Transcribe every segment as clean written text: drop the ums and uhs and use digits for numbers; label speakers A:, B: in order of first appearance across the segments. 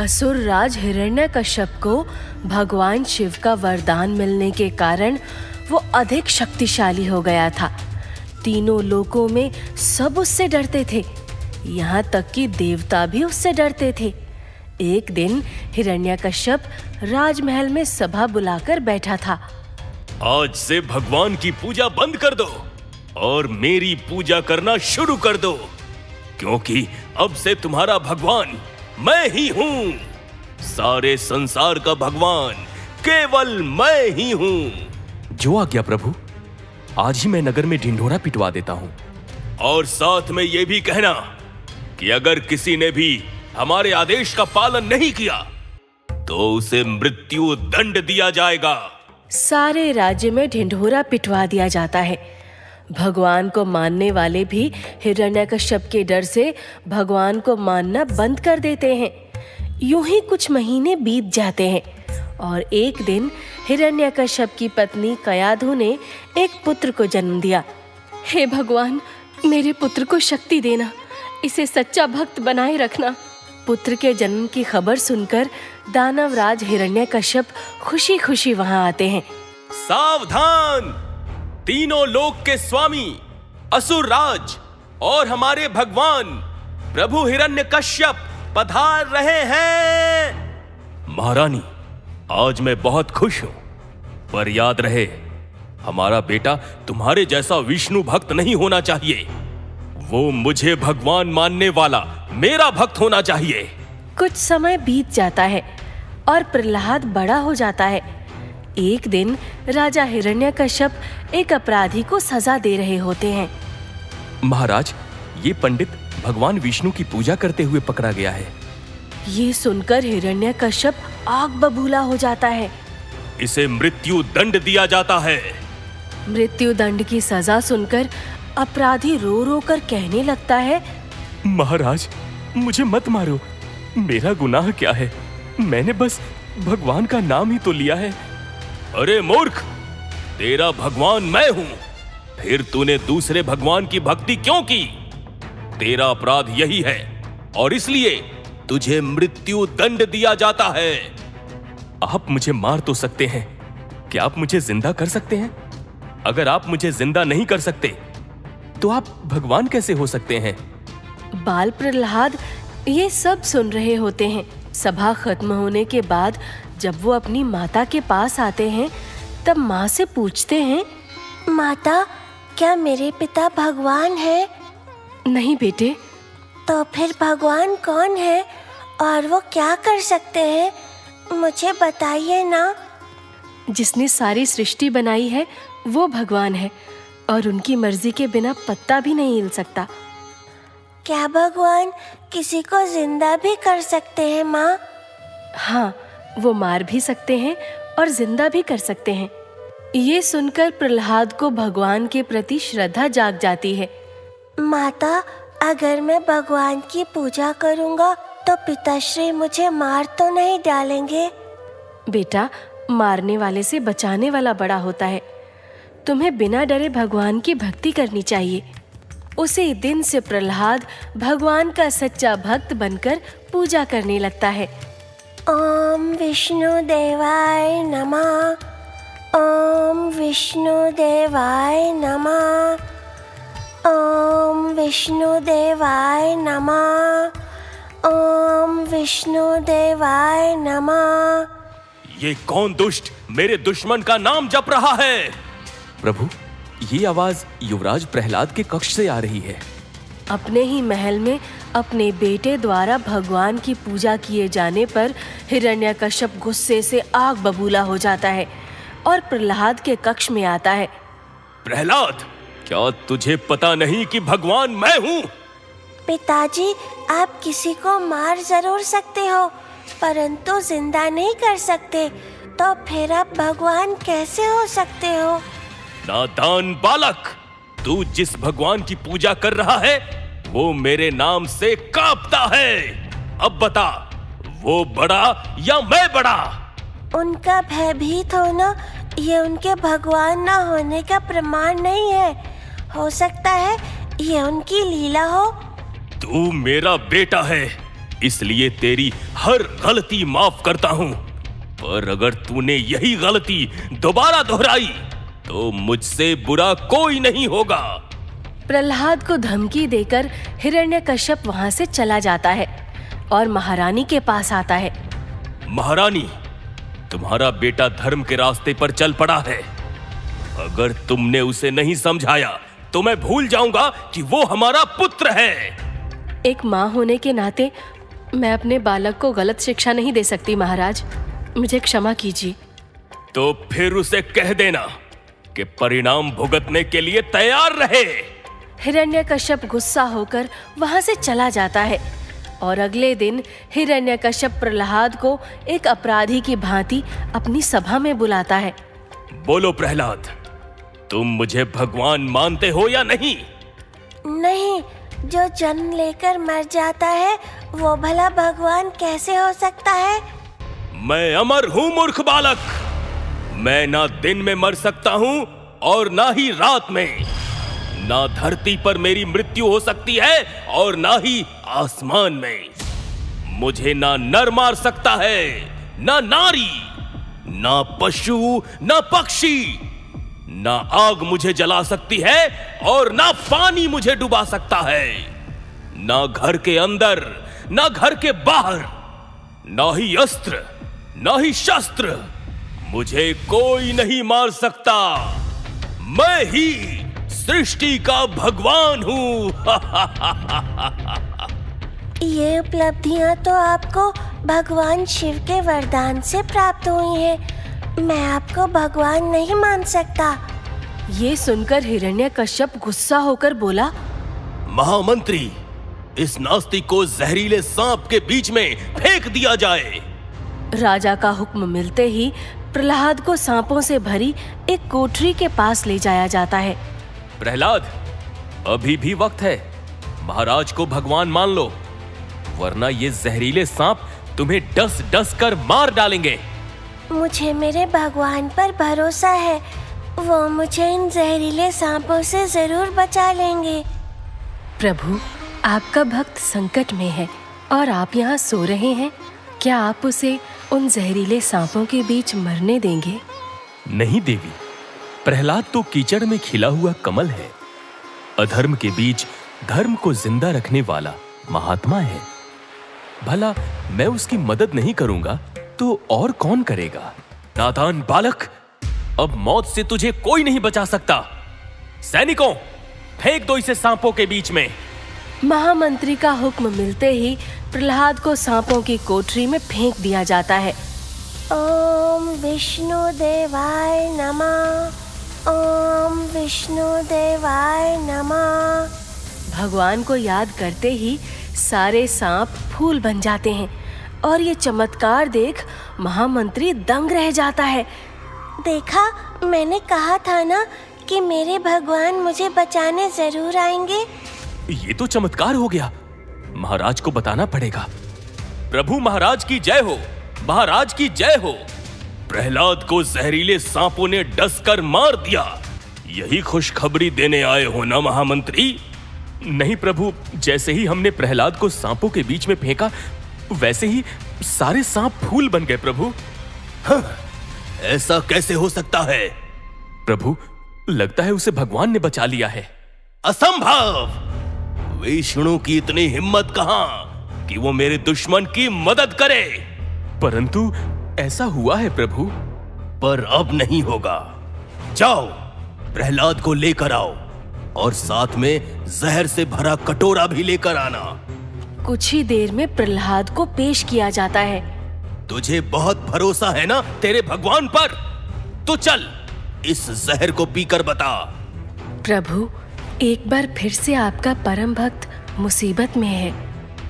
A: असुर राज हिरण्यकश्यप को भगवान शिव का वरदान मिलने के कारण वो अधिक शक्तिशाली हो गया था। तीनों लोकों में सब उससे डरते थे, यहाँ तक कि देवता भी उससे डरते थे। एक दिन हिरण्यकश्यप राजमहल में सभा बुलाकर बैठा था।
B: आज से भगवान की पूजा बंद कर दो और मेरी पूजा करना शुरू कर दो, क्योंकि अब से तुम्हारा भगवान मैं ही हूँ। सारे संसार का भगवान केवल मैं ही हूँ।
C: जो आज्ञा प्रभु, आज ही मैं नगर में ढिंढोरा पिटवा देता हूँ।
B: और साथ में ये भी कहना कि अगर किसी ने भी हमारे आदेश का पालन नहीं किया तो उसे मृत्यु दंड दिया जाएगा।
A: सारे राज्य में ढिंढोरा पिटवा दिया जाता है। भगवान को मानने वाले भी हिरण्यकश्यप के डर से भगवान को मानना बंद कर देते हैं। यूं ही कुछ महीने बीत जाते हैं और एक दिन हिरण्यकश्यप की पत्नी कयाधु ने एक पुत्र को जन्म दिया। हे भगवान, मेरे पुत्र को शक्ति देना, इसे सच्चा भक्त बनाए रखना। पुत्र के जन्म की खबर सुनकर दानवराज हिरण्यकश्यप खुशी खुशी वहां आते हैं।
B: सावधान! तीनों लोक के स्वामी असुर राज और हमारे भगवान प्रभु हिरण्यकश्यप पधार रहे हैं।
C: महारानी, आज मैं बहुत खुश हूं, पर याद रहे हमारा बेटा तुम्हारे जैसा विष्णु भक्त नहीं होना चाहिए। वो मुझे भगवान मानने वाला मेरा भक्त होना चाहिए।
A: कुछ समय बीत जाता है और प्रहलाद बड़ा हो जाता है। एक दिन राजा हिरण्यकश्यप एक अपराधी को सजा दे रहे होते हैं।
C: महाराज, ये पंडित भगवान विष्णु की पूजा करते हुए पकड़ा गया है।
A: ये सुनकर हिरण्यकश्यप आग बबूला हो जाता है।
B: इसे मृत्यु दंड दिया जाता है।
A: मृत्यु दंड की सजा सुनकर अपराधी रो रो कर कहने लगता है,
C: महाराज, मुझे मत मारो। मेरा गुनाह क्या है? मैंने बस भगवान का नाम ही तो लिया है।
B: अरे मूर्ख, तेरा भगवान मैं हूं, फिर तूने दूसरे भगवान की भक्ति क्यों की? तेरा अपराध यही है और इसलिए तुझे मृत्यु दंड दिया जाता है।
C: आप मुझे मार तो सकते हैं, क्या आप मुझे जिंदा कर सकते हैं? अगर आप मुझे जिंदा नहीं कर सकते तो आप भगवान कैसे हो सकते हैं?
A: बाल प्रहलाद ये सब सुन रहे होते हैं। सभा खत्म होने के बाद जब वो अपनी माता के पास आते हैं तब माँ से पूछते हैं,
D: माता, क्या मेरे पिता भगवान है?
A: नहीं बेटे।
D: तो फिर भगवान कौन है और वो क्या कर सकते हैं? मुझे बताइए ना।
A: जिसने सारी सृष्टि बनाई है वो भगवान है और उनकी मर्जी के बिना पत्ता भी नहीं हिल सकता।
D: क्या भगवान किसी को जिंदा भी कर सकते हैं माँ?
A: हाँ, वो मार भी सकते हैं और जिंदा भी कर सकते हैं। ये सुनकर प्रहलाद को भगवान के प्रति श्रद्धा जाग जाती है।
D: माता, अगर मैं भगवान की पूजा करूँगा तो पिताश्री मुझे मार तो नहीं डालेंगे?
A: बेटा, मारने वाले से बचाने वाला बड़ा होता है। तुम्हें बिना डरे भगवान की भक्ति करनी चाहिए। उसी दिन से प्रहलाद भगवान का सच्चा भक्त बनकर पूजा करने लगता है।
D: ओम विष्णु देवाय नमः, ओम विष्णु देवाय नमः, ओम विष्णु देवाय नमः, ओम विष्णु देवाय नमः।
B: ये कौन दुष्ट मेरे दुश्मन का नाम जप रहा है?
C: प्रभु, ये आवाज युवराज प्रहलाद के कक्ष से आ रही है।
A: अपने ही महल में अपने बेटे द्वारा भगवान की पूजा किए जाने पर हिरण्यकश्यप गुस्से से आग बबूला हो जाता है और प्रहलाद के कक्ष में आता है।
B: प्रहलाद, क्या तुझे पता नहीं कि भगवान मैं हूँ?
D: पिताजी, आप किसी को मार जरूर सकते हो परंतु जिंदा नहीं कर सकते, तो फिर आप भगवान कैसे हो सकते हो?
B: नादान बालक, तू जिस भगवान की पूजा कर रहा है वो मेरे नाम से कांपता है। अब बता, वो बड़ा या मैं बड़ा?
D: उनका भयभीत होना ये उनके भगवान न होने का प्रमाण नहीं है। हो सकता है ये उनकी लीला हो।
B: तू मेरा बेटा है इसलिए तेरी हर गलती माफ करता हूं, पर अगर तूने यही गलती दोबारा दोहराई तो मुझसे बुरा कोई नहीं होगा।
A: प्रहलाद को धमकी देकर हिरण्यकश्यप वहां से चला जाता है और महारानी के पास आता है।
B: महारानी, तुम्हारा बेटा धर्म के रास्ते पर चल पड़ा है। अगर तुमने उसे नहीं समझाया तो मैं भूल जाऊंगा कि वो हमारा पुत्र है।
A: एक माँ होने के नाते मैं अपने बालक को गलत शिक्षा नहीं दे सकती महाराज, मुझे क्षमा कीजिए।
B: तो फिर उसे कह देना कि परिणाम भुगतने के लिए तैयार रहे।
A: हिरण्यकश्यप गुस्सा होकर वहां से चला जाता है और अगले दिन हिरण्यकश्यप प्रहलाद को एक अपराधी की भांति अपनी सभा में बुलाता है।
B: बोलो प्रहलाद, तुम मुझे भगवान मानते हो या नहीं?
D: नहीं, जो जन्म लेकर मर जाता है वो भला भगवान कैसे हो सकता है?
B: मैं अमर हूं मूर्ख बालक। मैं ना दिन में मर सकता हूं और ना ही रात में। ना धरती पर मेरी मृत्यु हो सकती है और ना ही आसमान में। मुझे ना नर मार सकता है, ना नारी, ना पशु, ना पक्षी। ना आग मुझे जला सकती है और ना पानी मुझे डुबा सकता है। ना घर के अंदर, ना घर के बाहर, ना ही अस्त्र, ना ही शस्त्र। मुझे कोई नहीं मार सकता। मैं ही सृष्टि का भगवान हूं।
D: ये उपलब्धियां तो आपको भगवान शिव के वरदान से प्राप्त हुई हैं। मैं आपको भगवान नहीं मान सकता।
A: ये सुनकर हिरण्यकश्यप गुस्सा होकर बोला,
B: महामंत्री, इस नास्तिक को जहरीले सांप के बीच में फेंक दिया जाए।
A: राजा का हुक्म मिलते ही प्रहलाद को सांपों से भरी एक कोठरी के पास ले जाया जाता है।
B: प्रहलाद, अभी भी वक्त है। महाराज को भगवान मान लो, वरना ये जहरीले सांप तुम्हें डस डस कर मार डालेंगे।
D: मुझे मेरे भगवान पर भरोसा है, वो मुझे इन जहरीले सांपों से जरूर बचा लेंगे।
A: प्रभु, आपका भक्त संकट में है और आप यहाँ सो रहे हैं। क्या आप उसे उन जहरीले सांपों के बीच मरने देंगे?
B: नहीं देवी, प्रहलाद तो कीचड़ में खिला हुआ कमल है। अधर्म के बीच धर्म को जिंदा रखने वाला महात्मा है। भला मैं उसकी मदद नहीं करूंगा तो और कौन करेगा? नादान बालक, अब मौत से तुझे कोई नहीं बचा सकता। सैनिकों, फेंक दो इसे सांपों के बीच में।
A: महामंत्री का हुक्म मिलते ही प्रहलाद को सांपों की कोठरी में फेंक दिया जाता है।
D: ओम विष्णु देवाय नमः। ओम विष्णु देवाय नमः।
A: भगवान को याद करते ही सारे सांप फूल बन जाते हैं और ये चमत्कार देख महामंत्री दंग रह जाता है।
D: देखा, मैंने कहा था ना कि मेरे भगवान मुझे बचाने जरूर आएंगे।
B: ये तो चमत्कार हो गया। महाराज को बताना पड़ेगा। प्रभु महाराज की जय हो, महाराज की जय हो। प्रहलाद को जहरीले सांपों ने डस कर मार दिया। यही खुशखबरी देने आए हो ना महामंत्री? नहीं प्रभु, जैसे ही हमने प्रहलाद को सांपों के बीच में फेंका वैसे ही सारे सांप फूल बन गए प्रभु। हाँ, ऐसा कैसे हो सकता है? प्रभु, लगता है उसे भगवान ने बचा लिया है। असंभव! विष्णु की इतनी हिम्मत कहां कि वो मेरे दुश्मन की मदद करे। परंतु ऐसा हुआ है प्रभु। पर अब नहीं होगा। जाओ, प्रहलाद को लेकर आओ और साथ में जहर से भरा कटोरा भी लेकर आना।
A: कुछ ही देर में प्रहलाद को पेश किया जाता है।
B: तुझे बहुत भरोसा है ना तेरे भगवान पर? तो चल, इस जहर को पीकर बता।
A: प्रभु, एक बार फिर से आपका परम भक्त मुसीबत में है।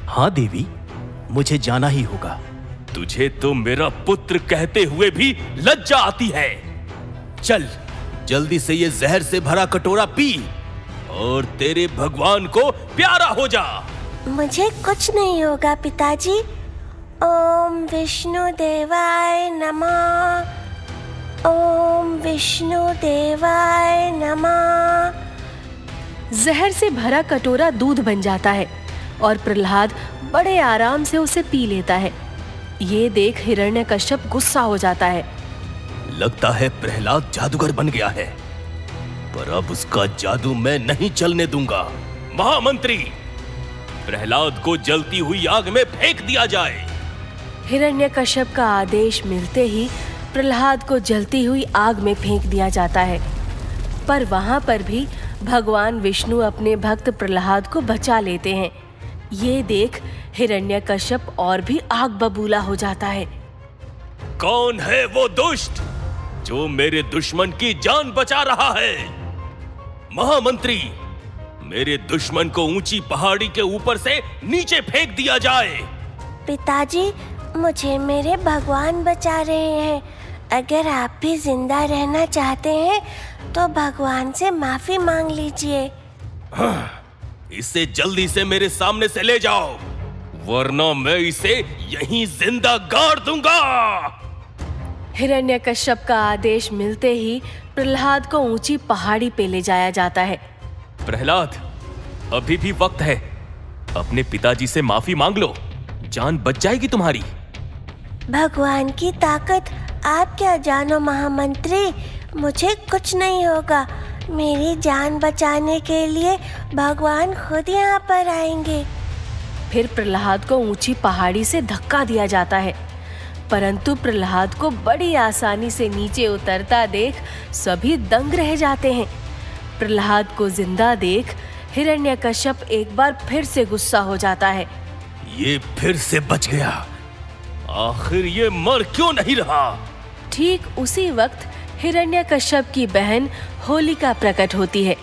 B: हाँ देवी, मुझे जाना ही होगा। तुझे तो मेरा पुत्र कहते हुए भी लज्जा आती है। चल, जल्दी से ये जहर से भरा कटोरा पी और तेरे भगवान को प्यारा हो जा।
D: मुझे कुछ नहीं होगा पिताजी। ओम विष्णु देवाय नमः। ओम विष्णु देवाय नमः।
A: जहर से भरा कटोरा दूध बन जाता है और प्रहलाद बड़े आराम से उसे पी लेता है। ये देख हिरण्यकश्यप गुस्सा हो जाता है।
C: लगता है प्रहलाद जादूगर बन गया है, पर अब उसका जादू मैं नहीं चलने दूंगा। महामंत्री, प्रहलाद को जलती हुई आग में फेंक दिया जाए।
A: हिरण्यकश्यप का आदेश मिलते ही प्रहलाद को जलती हुई आग में फेंक दिया जाता है। पर वहां पर भी भगवान विष्णु अपने भक्त प्रहलाद को बचा लेते हैं। ये देख हिरण्यकश्यप और भी आग बबूला हो जाता है।
C: कौन है वो दुष्ट जो मेरे दुश्मन की जान बचा रहा है? महामंत्री, मेरे दुश्मन को ऊंची पहाड़ी के ऊपर से नीचे फेंक दिया जाए।
D: पिताजी, मुझे मेरे भगवान बचा रहे हैं। अगर आप भी जिंदा रहना चाहते हैं तो भगवान से माफी मांग लीजिए।
C: इसे जल्दी से मेरे सामने से ले जाओ, वरना मैं इसे यहीं जिंदा गाड़ दूंगा।
A: हिरण्यकश्यप का आदेश मिलते ही प्रहलाद को ऊंची पहाड़ी पे ले जाया जाता है।
C: प्रहलाद, अभी भी वक्त है, अपने पिताजी से माफी मांग लो, जान बच जाएगी तुम्हारी।
D: भगवान की ताकत आप क्या जानो महामंत्री, मुझे कुछ नहीं होगा। मेरी जान बचाने के लिए भगवान खुद यहाँ पर आएंगे।
A: फिर प्रहलाद को ऊंची पहाड़ी से धक्का दिया जाता है, परंतु प्रहलाद को बड़ी आसानी से नीचे उतरता देख सभी दंग रह जाते हैं। प्रहलाद को जिंदा देख हिरण्यकश्यप एक बार फिर से गुस्सा हो जाता है।
C: ये फिर से बच गया, आखिर ये मर क्यों नहीं रहा?
A: ठीक उसी वक्त हिरण्यकश्यप की बहन होलिका प्रकट होती है।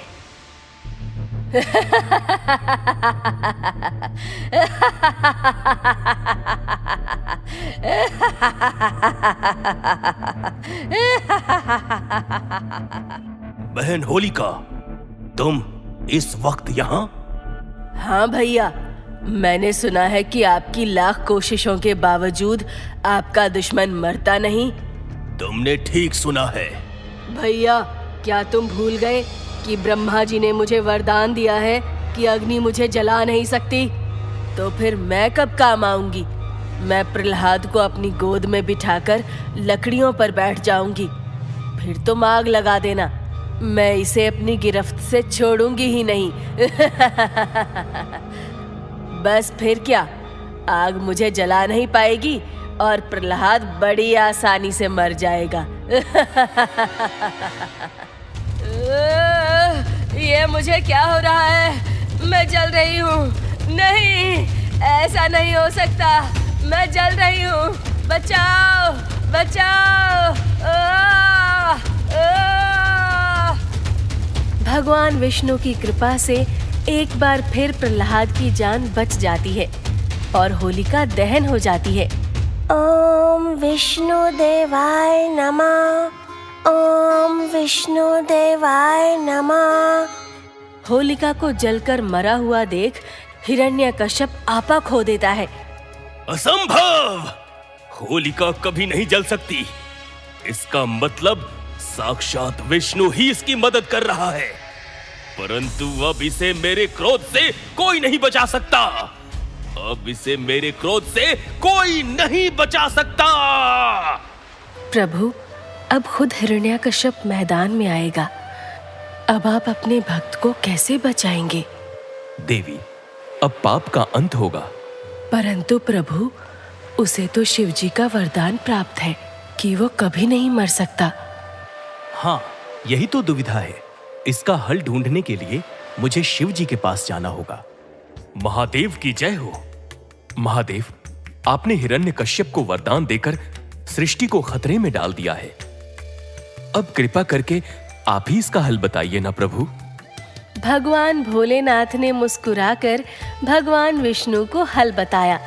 C: बहन होलिका, तुम इस वक्त यहाँ?
A: हाँ भैया, मैंने सुना है कि आपकी लाख कोशिशों के बावजूद आपका दुश्मन मरता नहीं।
C: तुमने ठीक सुना है।
A: भैया, क्या तुम भूल गए कि ब्रह्मा जी ने मुझे वरदान दिया है कि अग्नि मुझे जला नहीं सकती? तो फिर मैं कब काम आऊंगी? मैं प्रहलाद को अपनी गोद में बिठाकर लकड़ियों पर बैठ जाऊंगी, फिर तुम आग लगा देना। मैं इसे अपनी गिरफ्त से छोड़ूंगी ही नहीं। बस फिर क्या, आग मुझे जला नहीं पाएगी और प्रहलाद बड़ी आसानी से मर जाएगा। ये मुझे क्या हो रहा है? मैं जल रही हूँ। नहीं, ऐसा नहीं हो सकता। मैं जल रही हूँ। बचाओ, बचाओ। भगवान विष्णु की कृपा से एक बार फिर प्रहलाद की जान बच जाती है और होलिका दहन हो जाती है।
D: ओम विष्णु देवाय नमः। ओम विष्णु देवाय नमः।
A: होलिका को जलकर मरा हुआ देख हिरण्यकश्यप आपा खो देता है।
C: असंभव! होलिका कभी नहीं जल सकती। इसका मतलब साक्षात विष्णु ही इसकी मदद कर रहा है, परंतु अब इसे मेरे क्रोध से कोई नहीं बचा सकता। अब इसे मेरे क्रोध से कोई नहीं बचा सकता।
A: प्रभु, अब खुद हिरण्यकश्यप मैदान में आएगा। अब आप अपने भक्त को कैसे बचाएंगे?
C: देवी, अब पाप का अंत होगा।
A: परंतु प्रभु, उसे तो शिव जी का वरदान प्राप्त है कि वो कभी नहीं मर सकता।
C: हाँ, यही तो दुविधा है। इसका हल ढूंढने के लिए मुझे शिव जी के पास जाना होगा। महादेव की जय हो। महादेव, आपने हिरण्यकश्यप को वरदान देकर सृष्टि को खतरे में डाल दिया है। अब कृपा करके आप ही इसका हल बताइए ना प्रभु।
A: भगवान भोलेनाथ ने मुस्कुराकर भगवान विष्णु को हल बताया,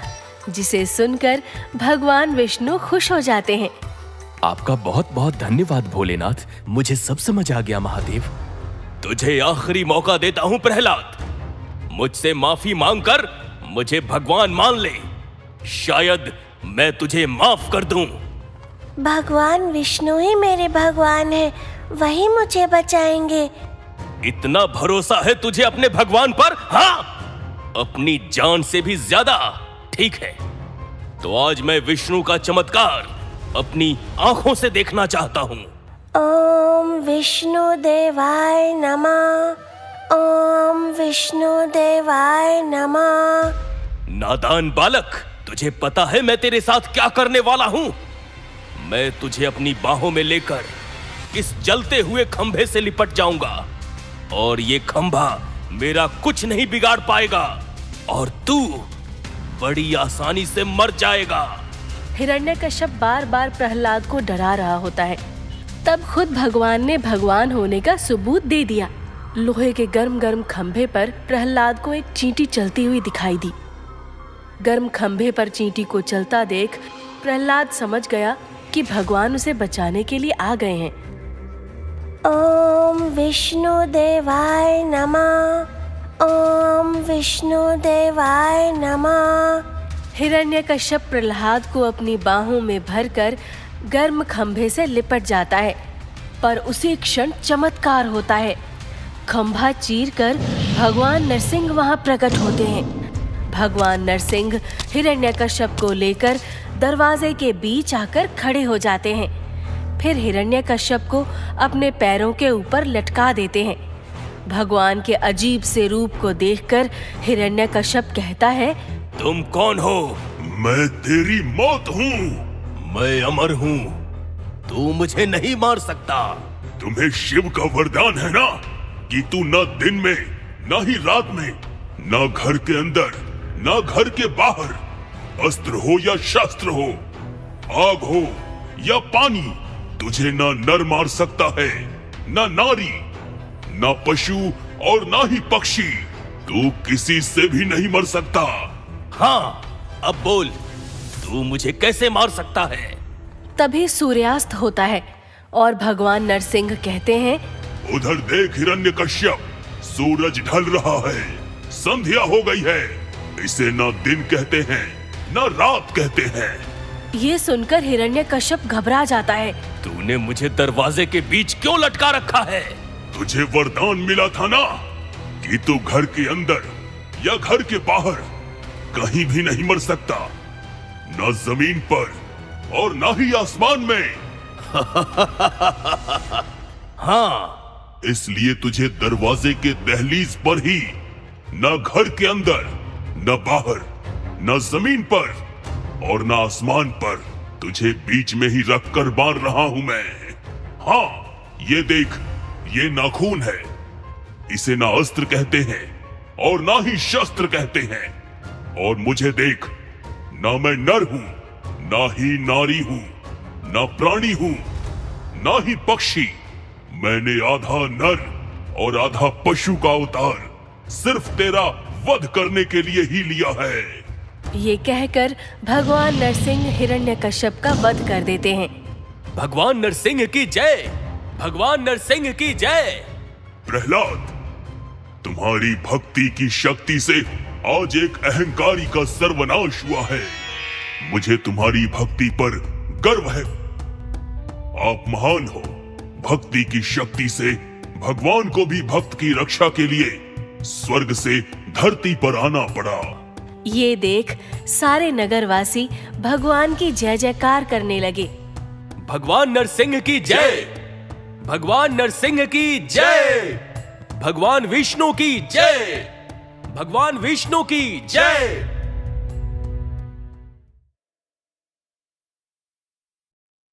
A: जिसे सुनकर भगवान विष्णु खुश हो जाते हैं।
C: आपका बहुत बहुत धन्यवाद भोलेनाथ, मुझे सब समझ आ गया। महादेव, तुझे आखिरी मौका देता हूं प्रहलाद। मुझसे माफी मांगकर मुझे भगवान मान ले, शायद मैं तुझे माफ कर दूं।
D: भगवान विष्णु ही मेरे भगवान हैं, वही मुझे बचाएंगे।
C: इतना भरोसा है तुझे अपने भगवान पर? हाँ, अपनी जान से भी ज्यादा।
B: ठीक है, तो आज मैं विष्णु का चमत्कार अपनी आंखों से देखना चाहता हूँ।
D: ओम विष्णु देवाय नमः। ओम विष्णु देवाय नमः।
B: नादान बालक, तुझे पता है मैं तेरे साथ क्या करने वाला हूँ? मैं तुझे अपनी बाहों में लेकर इस जलते हुए खंभे से लिपट जाऊंगा और ये खंभा मेरा कुछ नहीं बिगाड़ पाएगा और तू बड़ी आसानी से मर जाएगा।
A: हिरण्यकश्यप बार बार प्रहलाद को डरा रहा होता है। तब खुद भगवान ने भगवान होने का सबूत दे दिया। लोहे के गर्म गर्म खंभे पर प्रहलाद को एक चींटी चलती हुई दिखाई दी। गर्म खंभे पर चींटी को चलता देख प्रहलाद समझ गया कि भगवान उसे बचाने के लिए आ गए हैं।
D: ओम विष्णु देवाय नमः। ओम विष्णु देवाय नमः।
A: हिरण्यकश्यप प्रहलाद को अपनी बाहों में भरकर गर्म खंभे से लिपट जाता है, पर उसी क्षण चमत्कार होता है। खंभा चीरकर भगवान नरसिंह वहां प्रकट होते हैं। भगवान नरसिंह हिरण्यकश्यप को लेकर दरवाजे के बीच आकर खड़े हो जाते हैं। फिर हिरण्यकश्यप को अपने पैरों के ऊपर लटका देते हैं। भगवान के अजीब से रूप को देखकर हिरण्यकश्यप कहता है,
B: तुम कौन हो?
C: मैं तेरी मौत हूँ।
B: मैं अमर हूँ, तू मुझे नहीं मार सकता।
C: तुम्हें शिव का वरदान है ना कि तू न दिन में न ही रात में, न घर के अंदर न घर के बाहर, अस्त्र हो या शस्त्र हो, आग हो या पानी, तुझे न नर मार सकता है, न नारी, न पशु और न ही पक्षी। तू किसी से भी नहीं मर सकता।
B: हाँ, अब बोल, तू मुझे कैसे मार सकता है?
A: तभी सूर्यास्त होता है और भगवान नरसिंह कहते हैं,
C: उधर देख हिरण्यकश्यप, सूरज ढल रहा है, संध्या हो गई है। इसे न दिन कहते हैं न रात कहते हैं।
A: ये सुनकर हिरण्यकश्यप घबरा जाता है।
B: तूने मुझे दरवाजे के बीच क्यों लटका रखा है?
C: तुझे वरदान मिला था ना कि तू घर के अंदर या घर के बाहर कहीं भी नहीं मर सकता, न जमीन पर और न ही आसमान में।
B: हाँ,
C: इसलिए तुझे दरवाजे के दहलीज पर ही, न घर के अंदर, न बाहर, न जमीन पर और न आसमान पर, तुझे बीच में ही रखकर मार रहा हूं मैं। हाँ, ये देख, ये नाखून है। इसे ना अस्त्र कहते हैं और ना ही शस्त्र कहते हैं। और मुझे देख, ना मैं नर हूं, ना ही नारी हूं, ना प्राणी हूं, ना ही पक्षी। मैंने आधा नर और आधा पशु का अवतार सिर्फ तेरा वध करने के लिए ही लिया है।
A: ये कहकर भगवान नरसिंह हिरण्यकश्यप का वध कर देते हैं।
B: भगवान नरसिंह की जय! भगवान नरसिंह की जय!
C: प्रहलाद, तुम्हारी भक्ति की शक्ति से आज एक अहंकारी का सर्वनाश हुआ है। मुझे तुम्हारी भक्ति पर गर्व है। आप महान हो। भक्ति की शक्ति से भगवान को भी भक्त की रक्षा के लिए स्वर्ग से धरती पर आना पड़ा।
A: ये देख सारे नगरवासी भगवान की जय जयकार करने लगे।
B: भगवान नरसिंह की जय! भगवान नरसिंह की जय! भगवान विष्णु की जय! भगवान विष्णु की जय!